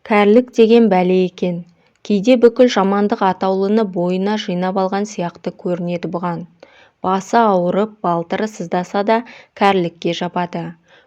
Кәрілік деген бәле екен. Кейде бүкіл жамандық атаулыны бойына жинап алған сияқты көрінеді бұған. Басы ауырып, балтыры сыздаса да кәрілікке жабады.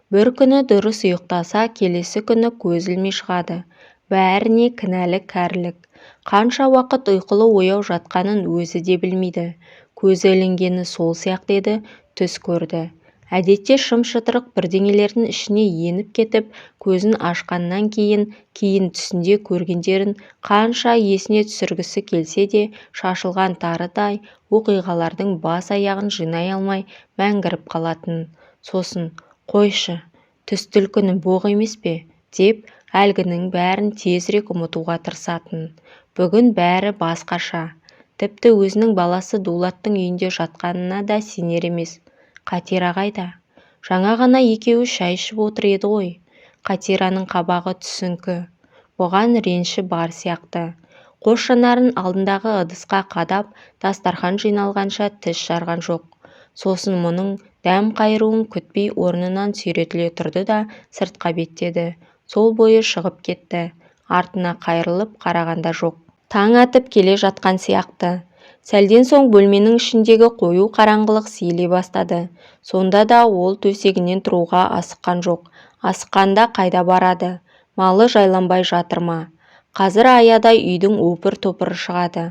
Бір күні дұрыс ұйықтаса, келесі күні көз ілмей шығады. Бәріне кінәлі кәрілік. Қанша уақыт ұйқылы ояу жатқанын өзі де білмейді. Көзі ілінгені сол сияқты еді, түс көрді. Әдетте шым-шытырық бірдеңелердің ішіне еніп кетіп, көзін ашқаннан кейін түсінде көргендерін қанша есіне түсіргісі келсе де, шашылған тарыдай оқиғалардың бас-аяғын жинай алмай мәңгіріп қалатын. Сосын, қойшы, түс түлкінің боқ емес пе, деп әлгінің бәрін тезірек ұмытуға тырысатын. Бүгін бәрі басқаша. Тіпті өзінің баласы Дулаттың үйінде жатқанына да сенер емес. Қатира қайда? Жаңа ғана екеуі шай ішіп отыр еді ғой. Қатираның қабағы түсіңкі. Бұған реніші бар сияқты. Қос жанарын алдындағы ыдысқа қадап, дастархан жиналғанша тіс жарған жоқ. Сосын мұның дәм қайыруын күтпей орнынан сүйретіле тұрды да сыртқа беттеді. Сол бойы шығып кетті. Артына қайырылып қарағанда жоқ. Таң атып келе жатқан сияқты. Сәлден соң бөлменің ішіндегі қою қараңғылық сейіле бастады. Сонда да ол төсегінен тұруға асыққан жоқ. Асыққанда қайда барады? Малы жайланбай жатыр ма? Қазір аядай үйдің опыр-топыры шығады.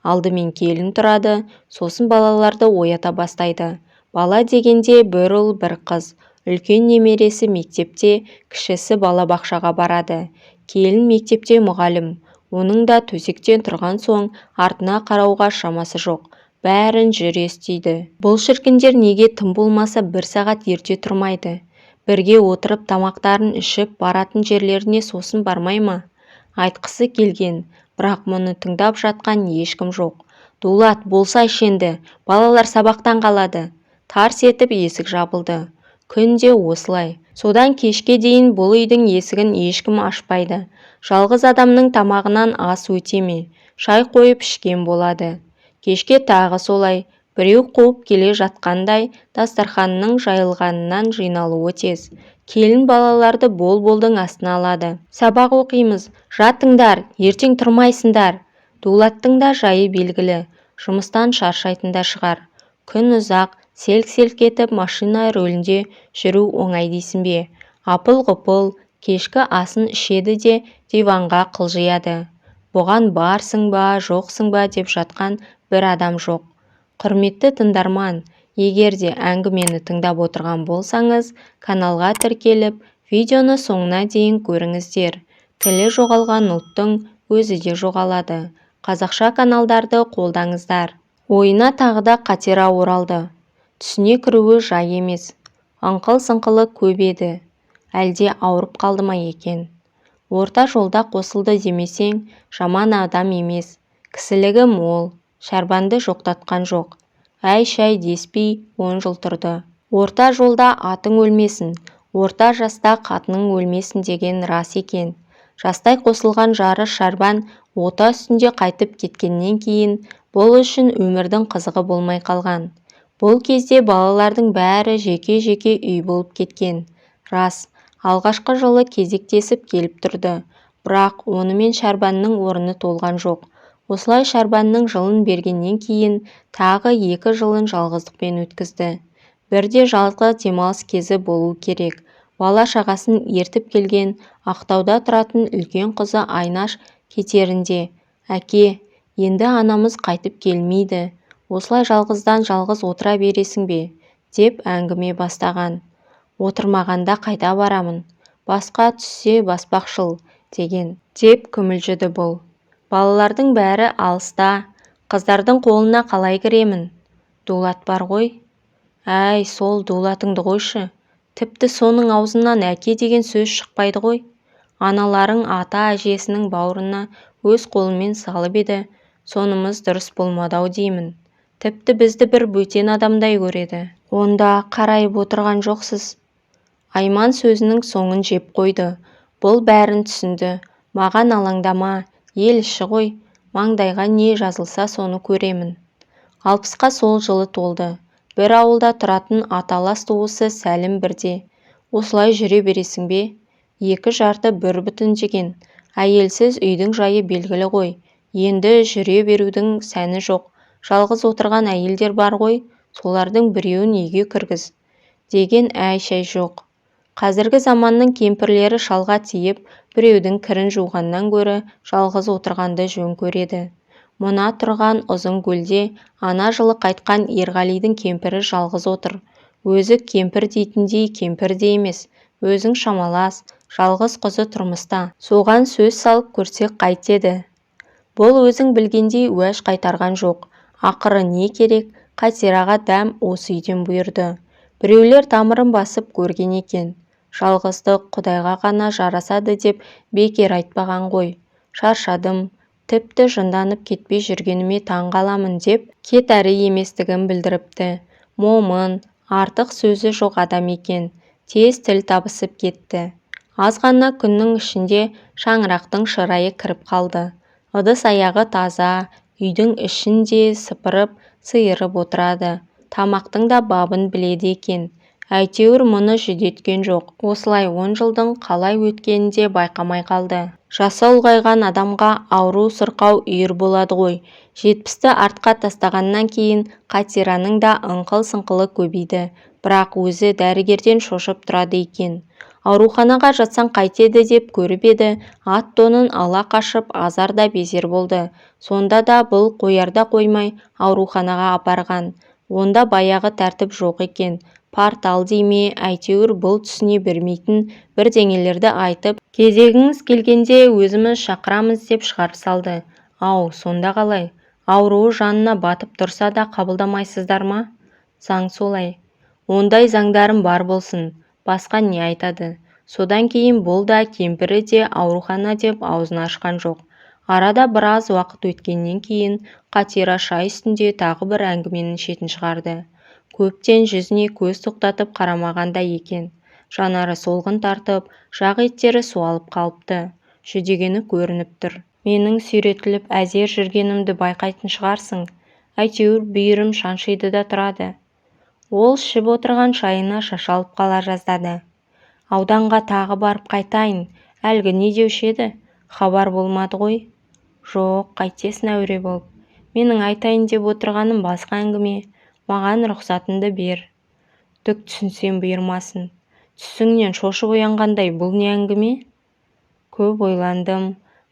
Алдымен келін тұрады, сосын балаларды оята бастайды. Бала дегенде бір ұл, бір қыз. Үлкен немересі мектепте, кішісі балабақшаға барады. Келін мектепте мұғалім. Оның да төсектен тұрған соң артына қарауға шамасы жоқ. Бәрін жүре істейді. Бұл шіркіндер неге тым болмаса бір сағат ерте тұрмайды? Бірге отырып тамақтарын ішіп баратын жерлеріне сосын бармай ма? Айтқысы келген, бірақ мұны тыңдап жатқан ешкім жоқ. Дулат, болсайшы енді, балалар сабақтан қалады. Тарс етіп есік жабылды. Күнде осылай. Содан кешке дейін бұл үйдің есігін ешкім ашпайды. Жалғыз адамның тамағынан ас өте ме? Шай қойып ішкен болады. Кешке тағы солай. Біреу қуып келе жатқандай дастарханның жайылғанынан жиналуы тез. Келін балаларды бол-болдың астына алады. Сабақ оқимыз, жатыңдар, ертең тұрмайсыңдар. Дулаттың да жайы белгілі. Жұмыстан шаршайтын да шығар. Күн ұзақ, селк-селк етіп машина рөлінде жүру оңай дейсің бе? Апыл-ғұпыл, кешкі асын ішеді де диванға қылжияды. Бұған барсың ба, жоқсың ба деп жатқан бір адам жоқ. Құрметті тыңдарман, егер де әңгімені тыңдап отырған болсаңыз, каналға тіркеліп, видеоны соңына дейін көріңіздер. Тілі жоғалған ұлттың өзі де жоғалады. Қазақша каналдарды қолдаңыздар. Ойына тағы да Қатира оралды. Түсіне кіруі жай емес. Аңқыл-сыңқылы көп еді. Әлде ауырып қалды ма екен? Орта жолда қосылды демесең, жаман адам емес. Кісілігі мол, шәрбанды жоқтатқан жоқ. Әй-шәй деспей 10 жыл тұрды. Орта жолда атың өлмесін, орта жаста қатының өлмесін деген рас екен. Жастай қосылған жары шәрбан ота үстінде қайтып кеткеннен кейін бұл үшін өмірдің қызығы болмай қалған. Бұл кезде балалардың бәрі жеке-жеке үй болып кеткен. Рас, алғашқы жылы кезектесіп келіп тұрды. Бірақ онымен шәрбанның орны толған жоқ. Осылай шәрбанның жылын бергеннен кейін тағы 2 жылын жалғыздықпен өткізді. Бірде жазғы демалыс кезі болу керек. Бала шағасын ертіп келген Ақтауда тұратын үлкен қызы Айнаш кетерінде. Әке, енді анамыз қайтып келмейді. Осылай жалғыздан жалғыз отыра бересің бе? Деп әңгіме бастаған. Отырмағанда қайда барамын? Басқа түссе баспақшыл, деген. Деп күмілжіді бұл. Балалардың бәрі алыста, қыздардың қолына қалай кіремін? Дулат бар ғой. Әй, сол Дулатыңды қойшы. Тіпті соның аузынан әке деген сөз шықпайды ғой. Аналарың ата-әжесінің бауырына өз қолымен салып еді, сонымыз дұрыс болмады-ау деймін. Тіпті бізді бір бөтен адамдай көреді. Онда қарайып отырған жоқсыз. Айман сөзінің соңын жеп қойды. Бұл бәрін түсінді. Маған алаңдама, ел іші ғой. Маңдайға не жазылса соны көремін. 60-қа сол жылы толды. Бір ауылда тұратын аталас туысы Сәлім бірде. Осылай жүре бересің бе? 2 жарты бір бүтін жеген. Әйелсіз үйдің жайы белгілі ғой. Енді жүре берудің сәні жоқ. Жалғыз отырған әйелдер бар ғой, солардың біреуін үйге кіргіз деген әй-шәй жоқ. Қазіргі заманның кемпірлері шалға тиіп, біреудің кірін жуғаннан гөрі жалғыз отырғанды жөн көреді. Мұна тұрған ұзын көлде ана жылы қайтқан Ерғалидың кемпірі жалғыз отыр. Өзі кемпір дейтіндей кемпір де емес, өзің шамалас, жалғыз қызы тұрмыста. Соған сөз салып көрсек қайтеді. Бұл өзің білгендей уәж қайтарған жоқ. Ақыры не керек, Қатираға дәм осы үйден бұйырды. Біреулер тамырын басып көрген екен. Жалғыздық Құдайға ғана жарасады деп бекер айтпаған ғой. Шаршадым, тіпті жынданып кетпей жүргеніме таң қаламын деп кетәрі еместігін білдіріпті. Момын, артық сөзі жоқ адам екен. Тез тіл табысып кетті. Аз ғана күннің ішінде шаңырақтың шырайы кіріп қалды. Ыдыс аяғы таза, үйдің ішін де сыпырып, сыйырып отырады. Тамақтың да бабын біледі екен. Әйтеуір мұны жүдеткен жоқ. Осылай 10 жылдың қалай өткенін де байқамай қалды. Жасы ұлғайған адамға ауру сырқау үйір болады ғой. 70-ті артқа тастағаннан кейін Қатираның да ыңқыл-сыңқылы көбейді. Бірақ өзі дәрігерден шошып тұрады екен. Ауруханаға жатсаң қайтеді деп көріп еді, ат-тонын ала қашып азар да безер болды. Сонда да бұл қоярда қоймай ауруханаға апарған. Онда баяғы тәртіп жоқ екен. Портал дейме, әйтеуір бұл түсіне бермейтін бірдеңелерді айтып, кезегіңіз келгенде өзіміз шақырамыз деп шығарып салды. Ау, сонда қалай? Ауруы жанына батып тұрса да қабылдамайсыздар ма? Заң солай. Ондай заңдарым бар болсын. Басқа не айтады? Содан кейін бұл да кемпірі де аурухана деп аузын ашқан жоқ. Арада біраз уақыт өткеннен кейін Қатира шай үстінде тағы бір әңгіменің шетін шығарды. Көптен жүзіне көз тоқтатып қарамағанда екен. Жанары солғын тартып, жақ еттері суалып қалыпты. Жүдегені көрініп тұр. Менің сүйретіліп әзер жүргенімді байқайтын шығарсың. Әйтеуір бүйірім шаншиды да тұрады. Ол ішіп отырған шайына шашалып қала жаздады. Ауданға тағы барып қайтайын. Әлгі не деуші еді? Хабар болмады ғой? Жоқ, қайтесін әуре болып. Менің айтайын деп отырғаным басқа әңгіме. Маған рұқсатыңды бер. Түк түсінсем бұйырмасын. Түсіңнен шошып оянғандай бұл не әңгіме? Көп ойландым.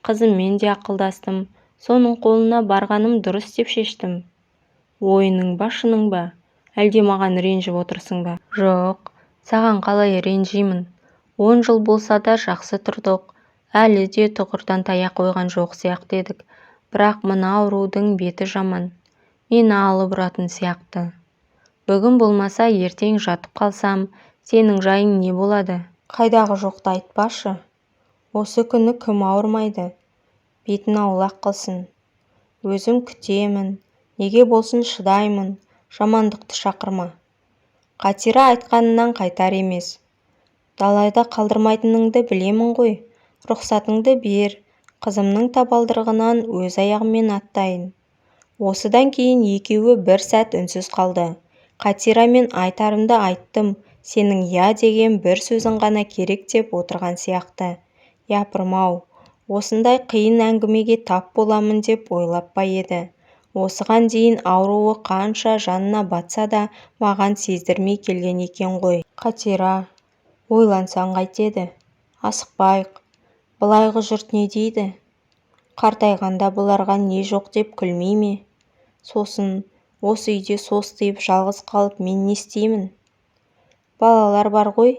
Қызыммен де ақылдастым. Соның қолына барғаным дұрыс деп шештім. Ойының ба, шының ба? Әлде маған ренжіп отырсың ба? Жоқ, саған қалай ренжимін. 10 жыл болса да жақсы тұрдық. Әлі де тұғырдан таяқ қойған жоқ сияқты едік. Бірақ мына аурудың беті жаман. Мені алып ұратын сияқты. Бүгін болмаса ертең жатып қалсам, сенің жайың не болады? Қайдағы жоқты айтпашы. Осы күні кім ауырмайды? Бетін аулақ қылсын. Өзім күтемін. Неге болсын шыдаймын. Жамандықты шақырма. Қатира айтқанынан қайтар емес. Далайда қалдырмайтыныңды білемін ғой. Рұқсатыңды бер. Қызымның табалдырығынан өз аяғыммен аттайын. Осыдан кейін екеуі бір сәт үнсіз қалды. Қатирамен айтарымды айттым. Сенің я деген бір сөзің ғана керек деп отырған сияқты. Япырмау, осындай қиын әңгімеге тап боламын деп ойлап па еді. Осыған дейін ауруы қанша жанына батса да маған сездірмей келген екен ғой. Қатира, ойлансаң қайтеді? Асықпайық. Былайғы жұрт не дейді? Қартайғанда бұларға не жоқ деп күлмей ме? Сосын, осы үйде состиып жалғыз қалып мен не істеймін? Балалар бар ғой,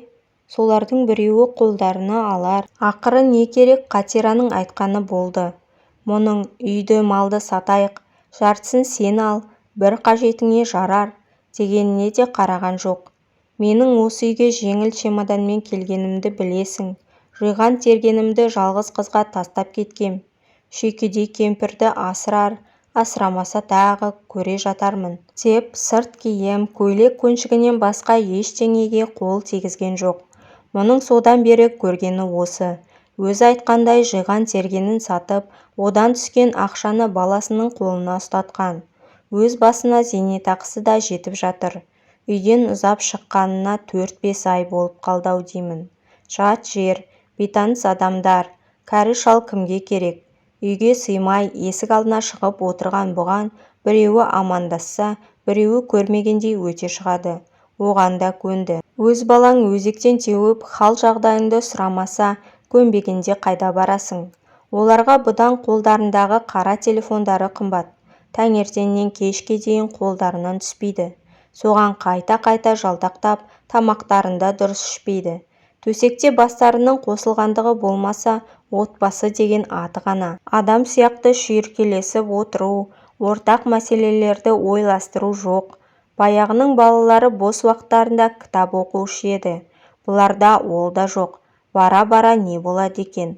солардың біреуі қолдарына алар. Ақыры не керек? Қатираның айтқаны болды. Мұның үйді малды сатайық, жартысын сен ал, бір қажетіңе жарар дегеніне де қараған жоқ. Менің осы үйге жеңіл чемоданмен келгенімді білесің. Жиған тергенімді жалғыз қызға тастап кеткем. Шүйкедей кемпірді асырар, асырамаса тағы көре жатармын деп сырт киім, көйлек көншігінен басқа ештеңеге қол тигізген жоқ. Мұның содан бері көргені осы. Өзі айтқандай жиған тергенін сатып, одан түскен ақшаны баласының қолына ұстатқан. Өз басына зейнетақысы да жетіп жатыр. Үйден ұзап шыққанына 4-5 ай болып қалды-ау деймін. Жат жер, бейтаныс адамдар. Кәрі шал кімге керек? Үйге сыймай есік алдына шығып отырған бұған біреуі амандасса, біреуі көрмегендей өте шығады. Оған да көнді. Өз балаң өзектен теуіп, хал-жағдайыңды сұрамаса, көнбегенде қайда барасың? Оларға бұдан қолдарындағы қара телефондары қымбат. Таңертеңнен кешке дейін қолдарынан түспейді. Соған қайта-қайта жалтақтап, тамақтарында дұрыс ішпейді. Төсекте бастарының қосылғандығы болмаса, отбасы деген аты ғана. Адам сияқты шүйіркелесіп отыру, ортақ мәселелерді ойластыру жоқ. Баяғының балалары бос уақыттарында кітап оқушы еді. Бұларда ол да жоқ. Бара-бара не болады екен?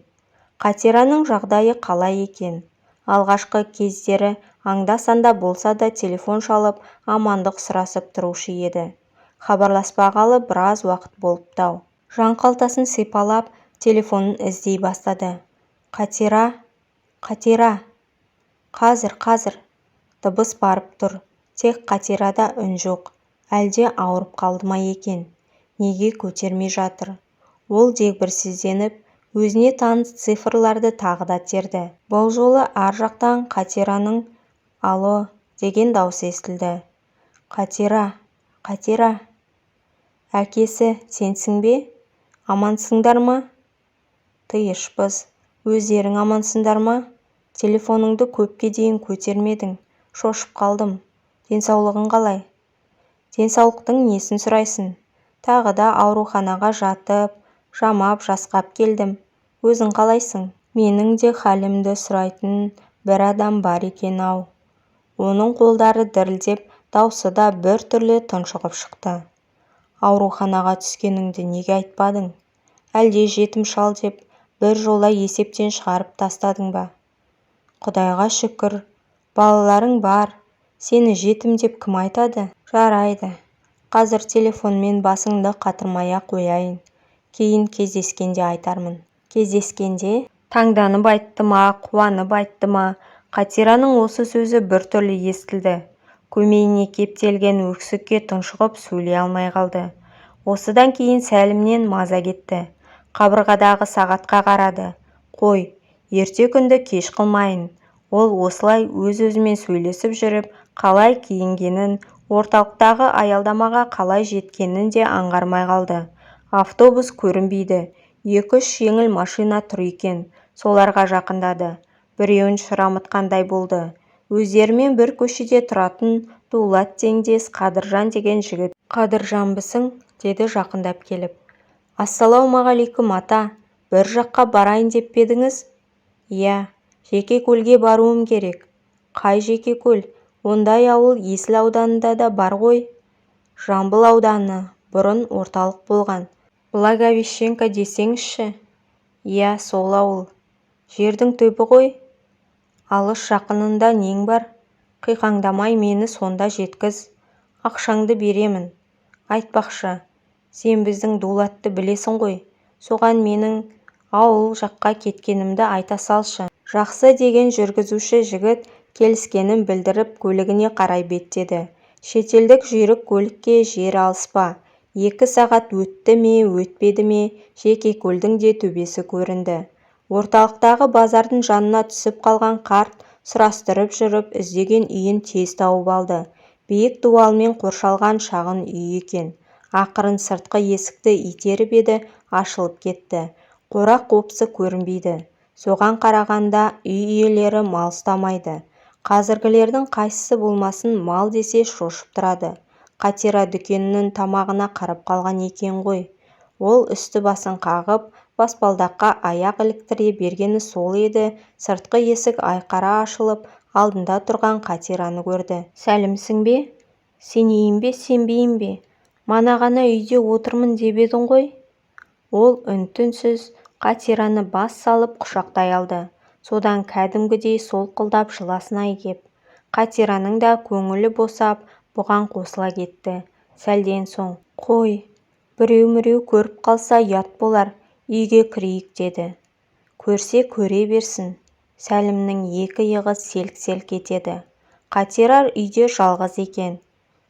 Қатираның жағдайы қалай екен? Алғашқы кездері аңда-санда болса да телефон шалып, амандық сұрасып тұрушы еді. Хабарласпағалы біраз уақыт болыпты-ау. Жан қалтасын сипалап, телефонын іздей бастады. Қатира. Қазір. Дыбыс барып тұр. Тек Қатирада үн жоқ. Әлде ауырып қалды ма екен? Неге көтермей жатыр? Ол дегбірсізденіп, өзіне таныс цифрларды тағы да терді. Бұл жолы ар жақтан Қатираның «Алло» деген даусы естілді. Қатира. Әкесі, сенсің бе? Амансыңдар ма? Тыйышпыз. Өздерің амансыңдар ма? Телефоныңды көпке дейін көтермедің. Шошып қалдым. Денсаулығың қалай? Денсаулықтың несін сұрайсың? Тағы да ауруханаға жатып, жамап, жасқап келдім. Өзің қалайсың? Менің де халімді сұрайтын бір адам бар екен-ау. Оның қолдары дірілдеп, даусы да бір түрлі тұншығып шықты. Ауруханаға түскеніңді неге айтпадың? Әлде жетім шал деп бір жола есептен шығарып тастадың ба? Құдайға шүкір, балаларың бар. Сені жетім деп кім айтады? Жарайды. Қазір телефонмен басыңды қатырмай-ақ қояйын. Кейін кездескенде айтармын. Кездескенде? Таңданып айтты ма, қуанып айтты ма? Қатираның осы сөзі біртүрлі естілді. Көмейіне кептелген өксікке тұншығып сөйлей алмай қалды. Осыдан кейін Сәлімнен маза кетті. Қабырғадағы сағатқа қарады. Қой, ерте күнді кеш қылмайын. Ол осылай өз-өзімен сөйлесіп жүріп, қалай киінгенін, орталықтағы аялдамаға қалай жеткенін де аңғармай қалды. Автобус көрінбейді. 2-3 жеңіл машина тұр екен. Соларға жақындады. Біреуін шырамытқандай болды. Өздерімен бір көшеде тұратын Дулат теңдес Қадыржан деген жігіт. Қадыржанбысың? Деді жақындап келіп. Ассалаумағалейкум ата, бір жаққа барайын деп педіңіз? Иә, жеке көлге баруым керек. Қай жеке көл? Ондай ауыл Есіл ауданында да бар ғой. Жамбыл ауданы, бұрын орталық болған. Благовещенко десеңізші? Иә, сол ауыл. Жердің түбі ғой. Алыс жақынында нең бар? Қиқаңдамай мені сонда жеткіз. Ақшаңды беремін. Айтпақшы, сен біздің Дулатты білесің ғой. Соған менің ауыл жаққа кеткенімді айта салшы. Жақсы деген жүргізуші жігіт келіскенін білдіріп көлігіне қарай беттеді. Шетелдік жүйрік көлікке жер алыспа. 2 сағат өтті ме, өтпеді ме, жеке көлдің де төбесі көрінді. Орталықтағы базардың жанына түсіп қалған қарт сұрастырып жүріп іздеген үйін тез тауып алды. Биік дуалмен қоршалған шағын үй екен. Ақырын сыртқы есікті итеріп еді, ашылып кетті. Қора-қопсы көрінбейді. Соған қарағанда үй иелері мал ұстамайды. Қазіргілердің қайсысы болмасын мал десе шошып тұрады. Қатира дүкенінің тамағына қарап қалған екен ғой. Ол үсті-басын қағып, баспалдаққа аяқ іліктіре бергені сол еді, сыртқы есік айқара ашылып, алдында тұрған Қатираны көрді. Сәлімсің бе? Сенейін бе, сенбейін бе? Мана ғана үйде отырмын деп едің ғой. Ол үн-түнсіз Қатираны бас салып құшақтай алды. Содан кәдімгідей солқылдап жыласына кеп. Қатираның да көңілі босап, бұған қосыла кетті. Сәлден соң, қой, біреу-міреу көріп қалса ұят болар, үйге кірейік деді. Көрсе көре берсін. Сәлімнің 2 иығы селк-селк етеді. Қатира үйде жалғыз екен.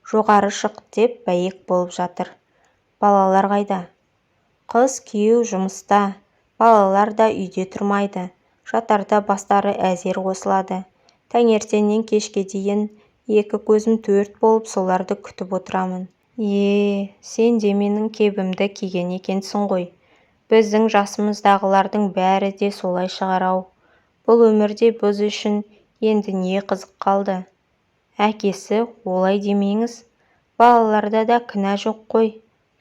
Жоғары шық деп бәйек болып жатыр. Балалар қайда? Қыз күйеу жұмыста. Балалар да үйде тұрмайды. Жатарда бастары әзер қосылады. Таңертеңнен кешке дейін екі көзім төрт болып соларды күтіп отырамын. Сен де менің кебімді киген екенсің ғой. Біздің жасымыздағылардың бәрі де солай шығар-ау. Бұл өмірде біз үшін енді не қызық қалды? Әкесі, олай демеңіз. Балаларда да кінә жоқ қой.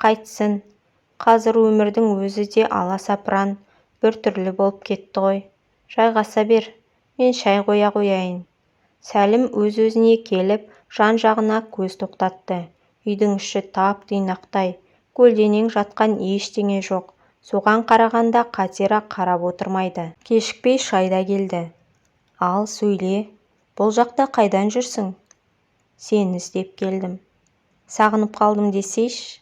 Қайтсын. Қазір өмірдің өзі де аласапыран, біртүрлі болып кетті ғой. Жайғаса бер, мен шай қоя қояйын. Сәлім өз-өзіне келіп, жан-жағына көз тоқтатты. Үйдің іші тап-тұйнақтай, көлденең жатқан ештеңе жоқ. Соған қарағанда Қатира қарап отырмайды. Кешікпей шай да келді. Ал сөйле, бұл жақта қайдан жүрсің? Сені іздеп келдім. Сағынып қалдым десейші.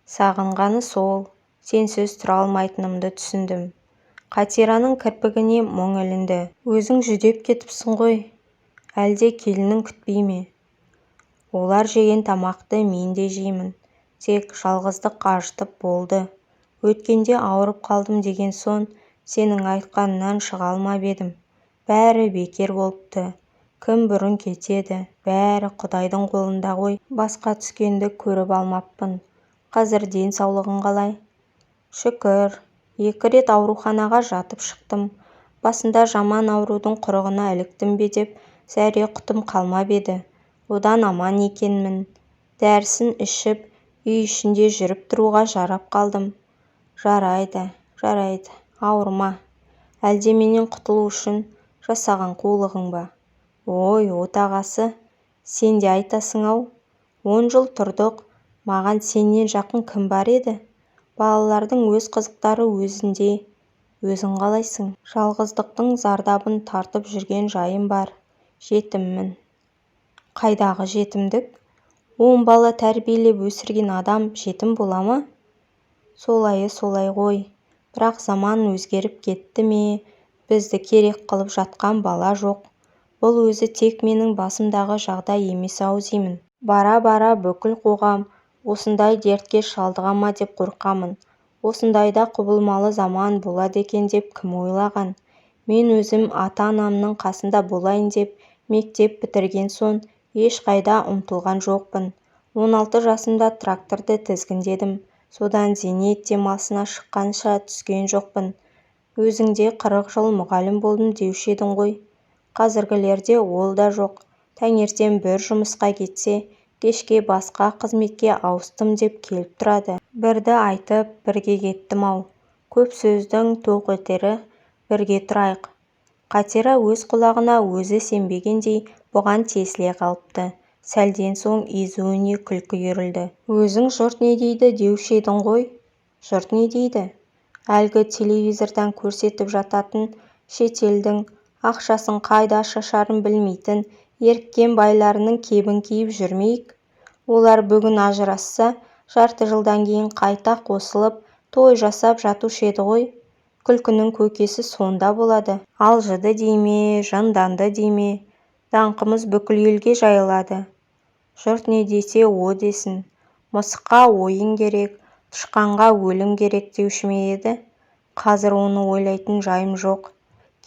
Сағынғаны сол, сенсіз тұра алмайтынымды түсіндім. Қатираның кірпігіне мұң ілінді. Өзің жүдеп кетіпсің ғой. Әлде келінің күтпей ме? Олар жеген тамақты мен де жеймін. Тек жалғыздық ажытып болды. Өткенде ауырып қалдым деген соң, сенің айтқанынан шыға алмап едім. Бәрі бекер болыпты. Кім бұрын кетеді, бәрі Құдайдың қолында ғой. Басқа түскенді көріп алмаппын. Қазір денсаулығың қалай? Шүкір, 2 рет ауруханаға жатып шықтым. Басында жаман аурудың құрығына іліктім бе деп зәре-құтым қалмап еді. Одан аман екенмін. Дәрісін ішіп, үй ішінде жүріп тұруға жарап қалдым. Жарайды, ауырма. Әлде менен құтылу үшін жасаған қулығың ба? Ой, отағасы, сен де айтасың-ау. 10 жыл тұрдық, маған сенен жақын кім бар еді? Балалардың өз қызықтары өзінде, өзің қалайсың? Жалғыздықтың зардабын тартып жүрген жайым бар. Жетіммін. Қайдағы жетімдік? 10 бала тәрбиелеп өсірген адам жетім бола ма? Солай ғой. Бірақ заман өзгеріп кетті ме? Бізді керек қылып жатқан бала жоқ. Бұл өзі тек менің басымдағы жағдай емес-ау деймін. Бара-бара бүкіл қоғам осындай дертке шалдыға ма деп қорқамын. Осындайда құбылмалы заман болады екен деп кім ойлаған? Мен өзім ата-анамның қасында болайын деп мектеп бітірген соң ешқайда ұмтылған жоқпын. 16 жасымда тракторды тізгіндедім. Содан зейнет демалысына шыққанша түскен жоқпын. Өзіңде 40 жыл мұғалім болдым деуші едің ғой. Қазіргілерде ол да жоқ. Таңертең бір жұмысқа кетсе, кешке басқа қызметке ауыстым деп келіп тұрады. Бірді айтып, бірге кеттім-ау. Көп сөздің тоқ етері, бірге тұрайық. Қатира өз құлағына өзі сенбегендей бұған тесіле қалыпты. Сәлден соң езуіне күлкі үйірілді. Өзің жұрт не дейді деуші едің ғой. Жұрт не дейді? Әлгі телевизордан көрсетіп жататын шетелдің ақшасын қайда шашарын білмейтін еріккен байларының кебін киіп жүрмейік. Олар бүгін ажырасса, жарты жылдан кейін қайта қосылып, той жасап жатушы еді ғой. Күлкінің көкесі сонда болады. Алжыды дейме, жынданды дейме, даңқымыз бүкіл елге жайылады. Жұрт не десе о десін. Мысыққа ойын керек, тышқанға өлім керек деуші ме еді? Қазір оны ойлайтын жайым жоқ.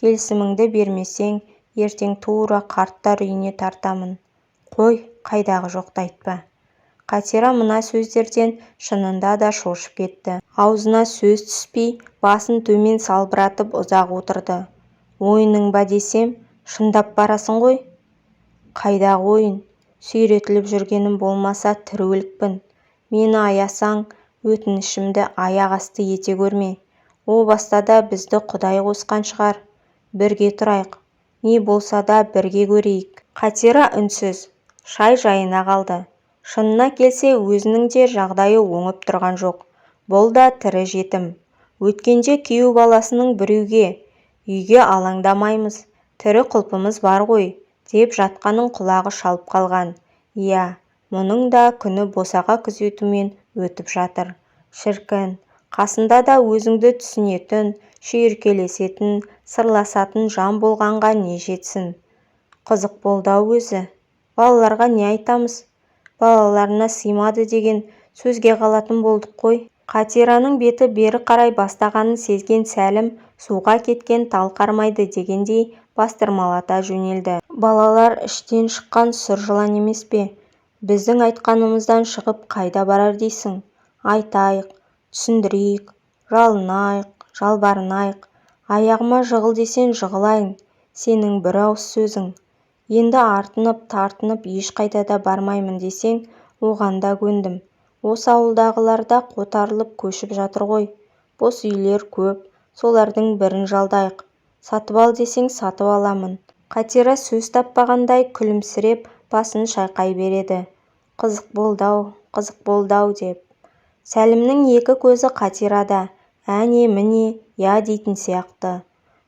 Келісіміңді бермесең, ертең тура қарттар үйіне тартамын. Қой, қайдағы жоқты айтпа. Қатира мына сөздерден шынында да шошып кетті. Аузына сөз түспей, басын төмен салбыратып ұзақ отырды. Ойының ба десем, шындап барасың ғой. Қайдағы ойын? Сүйретіліп жүргенім болмаса тірі Мені аясаң, өтінішімді аяқ асты ете көрме. О баста да бізді Құдай қосқан шығар. Бірге тұрайық. Не болса да бірге көрейік. Қатира үнсіз, шай жайына қалды. Шынына келсе өзінің де жағдайы оңып тұрған жоқ. Бұл да тірі жетім. Өткенде күйеу баласының біреуге, үйге алаңдамаймыз, тірі құлпымыз бар ғой, деп жатқанын құлағы шалып қалған. Иә, мұның да күні босаға күзетумен өтіп жатыр. Шіркін, қасында да өзіңді түсінетін, шүйіркелесетін, сырласатын жан болғанға не жетсін. Қызық болды-ау өзі. Балаларға не айтамыз? Балаларына сыймады деген сөзге қалатын болдық қой. қатираның беті бері қарай бастағанын сезген Сәлім суға кеткен тал қармайды дегендей бастырмалата жөнелді. Балалар іштен шыққан сұр жылан емес пе? Біздің айтқанымыздан шығып қайда барар дейсің? Айтайық, түсіндірейік, жалынайық, жалбарынайық. Аяғыма жығыл десең жығылайын. Сенің бір ауыз сөзің. Енді артынып-тартынып ешқайда да бармаймын десең, оған да көндім. Осы ауылдағылар да қотарылып көшіп жатыр ғой. Бос үйлер көп, солардың бірін жалдайық. Сатып ал десең сатып аламын. Қатира сөз таппағандай күлімсіреп басын шайқай береді. Қызық болды-ау деп. Сәлімнің екі көзі Қатирада, әне-міне, я дейтін сияқты.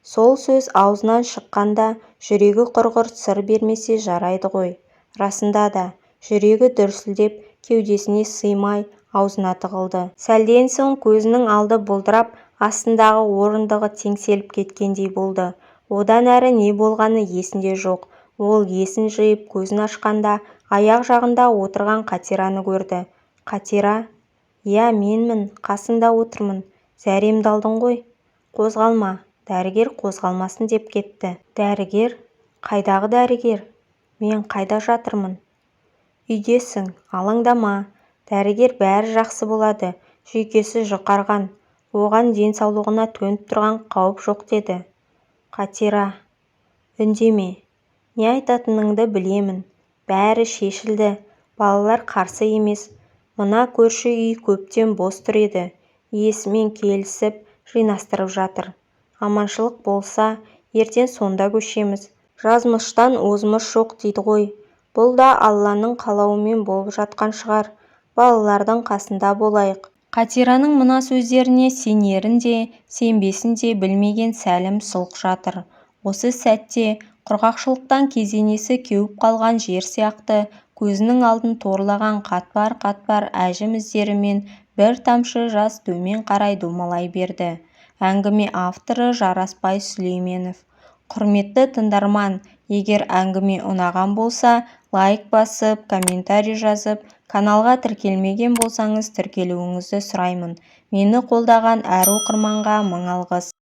Сол сөз аузынан шыққанда жүрегі құрғыр сыр бермесе жарайды ғой. Расында да, жүрегі дүрсілдеп, кеудесіне сыймай аузына тығылды. Сәлден соң көзінің алды бұлдырап, астындағы орындығы теңселіп кеткендей болды. Одан әрі не болғаны есінде жоқ. Ол есін жиып көзін ашқанда аяқ жағында отырған Қатираны көрді. Қатира: «Я, менмін, қасыңда отырмын. Зәремді алдың ғой. Қозғалма». Дәрігер қозғалмасын деп кетті. Дәрігер? Қайдағы дәрігер? Мен қайда жатырмын? Үйдесің, алаңдама. Дәрігер бәрі жақсы болады. Жүйкесі жұқарған. Оған денсаулығына төніп тұрған қауіп жоқ деді. Қатира: «Үндеме. Не айтатыныңды білемін. Бәрі шешілді. Балалар қарсы емес. Мына көрші үй көптен бос тұр еді. Иесімен келісіп, жинастырып жатыр. Аманшылық болса, ертең сонда көшеміз. Жазмыштан озмыш жоқ дейді ғой. Бұл да Алланың қалауымен болып жатқан шығар. Балалардың қасында болайық». Қатираның мына сөздеріне сенерін де, сенбесін де білмеген Сәлім сұлқ жатыр. Осы сәтте құрғақшылықтан кезенесі кеуіп қалған жер сияқты көзінің алдын торлаған қатпар-қатпар әжім іздерімен бір тамшы жас төмен қарай домалай берді. Әңгіме авторы Жарасбай Сүлейменов. Құрметті тыңдарман, егер әңгіме ұнаған болса, лайк басып, комментарий жазып, каналға тіркелмеген болсаңыз тіркелуіңізді сұраймын. Мені қолдаған әр оқырманға мың алғыс.